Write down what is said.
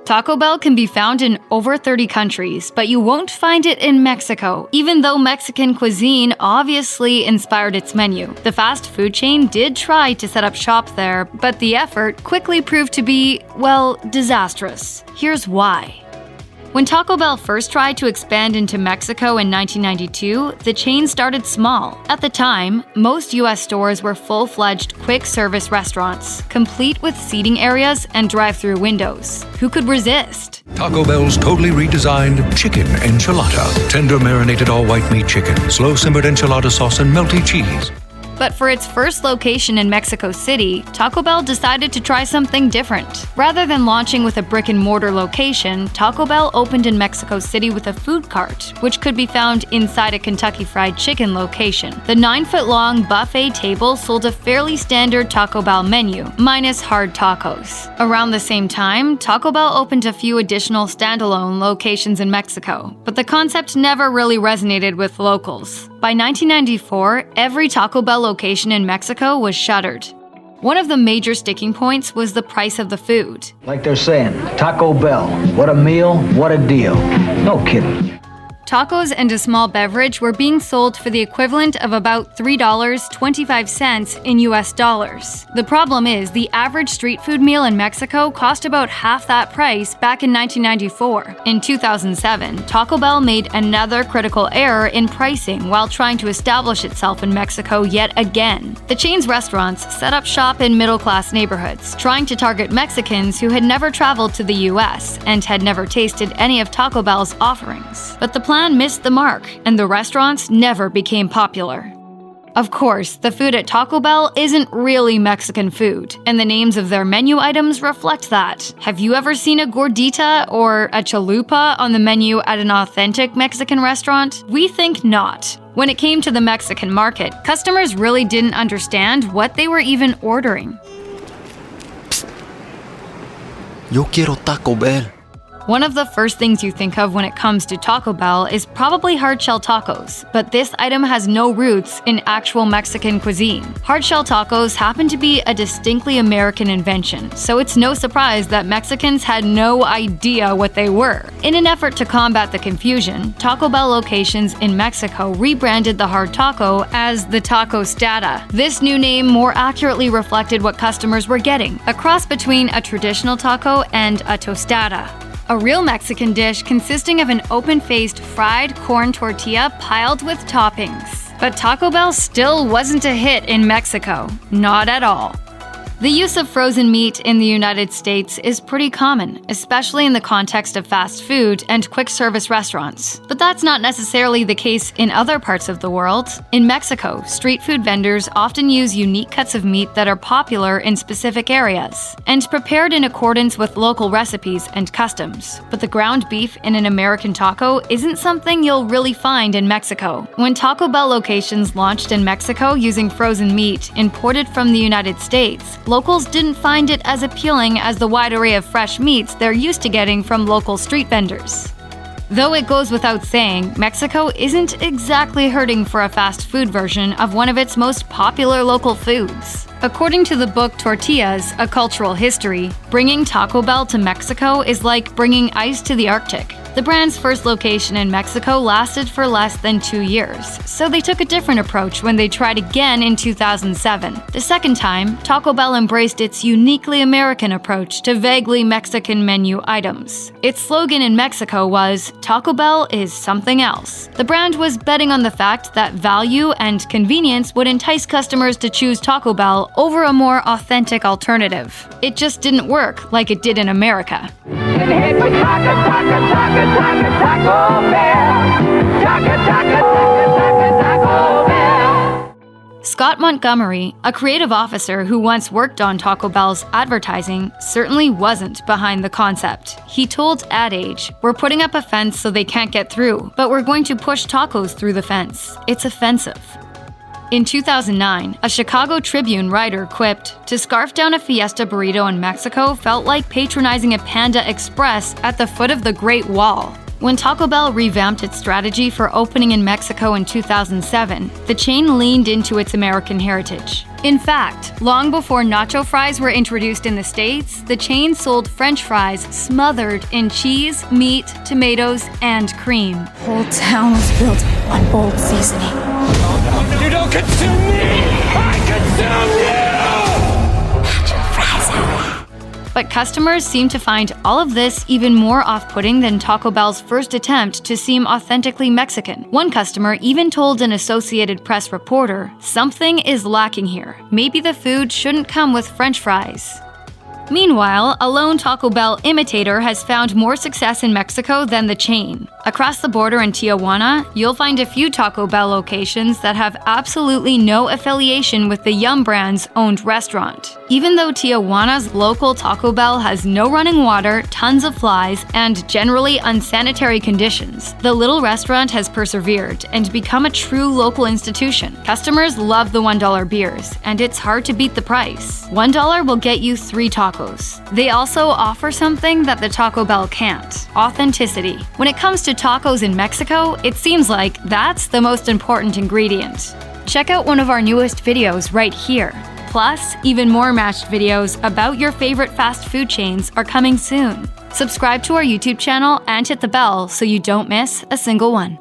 Taco Bell can be found in over 30 countries, but you won't find it in Mexico, even though Mexican cuisine obviously inspired its menu. The fast food chain did try to set up shop there, but the effort quickly proved to be, well, disastrous. Here's why. When Taco Bell first tried to expand into Mexico in 1992, the chain started small. At the time, most US stores were full-fledged quick-service restaurants, complete with seating areas and drive-through windows. Who could resist? Taco Bell's totally redesigned chicken enchilada. Tender marinated all-white meat chicken, slow-simmered enchilada sauce, and melty cheese. But for its first location in Mexico City, Taco Bell decided to try something different. Rather than launching with a brick-and-mortar location, Taco Bell opened in Mexico City with a food cart, which could be found inside a Kentucky Fried Chicken location. The 9-foot-long buffet table sold a fairly standard Taco Bell menu, minus hard tacos. Around the same time, Taco Bell opened a few additional standalone locations in Mexico, but the concept never really resonated with locals. By 1994, every Taco Bell location in Mexico was shuttered. One of the major sticking points was the price of the food. Like they're saying, Taco Bell, what a meal, what a deal. No kidding. Tacos and a small beverage were being sold for the equivalent of about $3.25 in US dollars. The problem is, the average street food meal in Mexico cost about half that price back in 1994. In 2007, Taco Bell made another critical error in pricing while trying to establish itself in Mexico yet again. The chain's restaurants set up shop in middle-class neighborhoods, trying to target Mexicans who had never traveled to the US and had never tasted any of Taco Bell's offerings. But the plan missed the mark, and the restaurants never became popular. Of course, the food at Taco Bell isn't really Mexican food, and the names of their menu items reflect that. Have you ever seen a gordita or a chalupa on the menu at an authentic Mexican restaurant? We think not. When it came to the Mexican market, customers really didn't understand what they were even ordering. Yo quiero Taco Bell. One of the first things you think of when it comes to Taco Bell is probably hard-shell tacos, but this item has no roots in actual Mexican cuisine. Hard-shell tacos happen to be a distinctly American invention, so it's no surprise that Mexicans had no idea what they were. In an effort to combat the confusion, Taco Bell locations in Mexico rebranded the hard taco as the tacostada. This new name more accurately reflected what customers were getting, a cross between a traditional taco and a tostada. A real Mexican dish consisting of an open-faced fried corn tortilla piled with toppings. But Taco Bell still wasn't a hit in Mexico. Not at all. The use of frozen meat in the United States is pretty common, especially in the context of fast food and quick-service restaurants. But that's not necessarily the case in other parts of the world. In Mexico, street food vendors often use unique cuts of meat that are popular in specific areas, and prepared in accordance with local recipes and customs. But the ground beef in an American taco isn't something you'll really find in Mexico. When Taco Bell locations launched in Mexico using frozen meat imported from the United States, locals didn't find it as appealing as the wide array of fresh meats they're used to getting from local street vendors. Though it goes without saying, Mexico isn't exactly hurting for a fast food version of one of its most popular local foods. According to the book Tortillas: A Cultural History, bringing Taco Bell to Mexico is like bringing ice to the Arctic. The brand's first location in Mexico lasted for less than 2 years, so they took a different approach when they tried again in 2007. The second time, Taco Bell embraced its uniquely American approach to vaguely Mexican menu items. Its slogan in Mexico was, "Taco Bell is something else." The brand was betting on the fact that value and convenience would entice customers to choose Taco Bell over a more authentic alternative. It just didn't work like it did in America. Scott Montgomery, a creative officer who once worked on Taco Bell's advertising, certainly wasn't behind the concept. He told Ad Age, "We're putting up a fence so they can't get through, but we're going to push tacos through the fence. It's offensive." In 2009, a Chicago Tribune writer quipped, "To scarf down a Fiesta burrito in Mexico felt like patronizing a Panda Express at the foot of the Great Wall." When Taco Bell revamped its strategy for opening in Mexico in 2007, the chain leaned into its American heritage. In fact, long before nacho fries were introduced in the States, the chain sold French fries smothered in cheese, meat, tomatoes, and cream. The whole town was built on bold seasoning. You don't consume me! I consume you! Nacho fries. But customers seem to find all of this even more off-putting than Taco Bell's first attempt to seem authentically Mexican. One customer even told an Associated Press reporter, "Something is lacking here. Maybe the food shouldn't come with French fries." Meanwhile, a lone Taco Bell imitator has found more success in Mexico than the chain. Across the border in Tijuana, you'll find a few Taco Bell locations that have absolutely no affiliation with the Yum brand's owned restaurant. Even though Tijuana's local Taco Bell has no running water, tons of flies, and generally unsanitary conditions, the little restaurant has persevered and become a true local institution. Customers love the $1 beers, and it's hard to beat the price. $1 will get you 3 tacos. They also offer something that the Taco Bell can't: authenticity. When it comes to tacos in Mexico, it seems like that's the most important ingredient. Check out one of our newest videos right here. Plus, even more matched videos about your favorite fast food chains are coming soon. Subscribe to our YouTube channel and hit the bell so you don't miss a single one.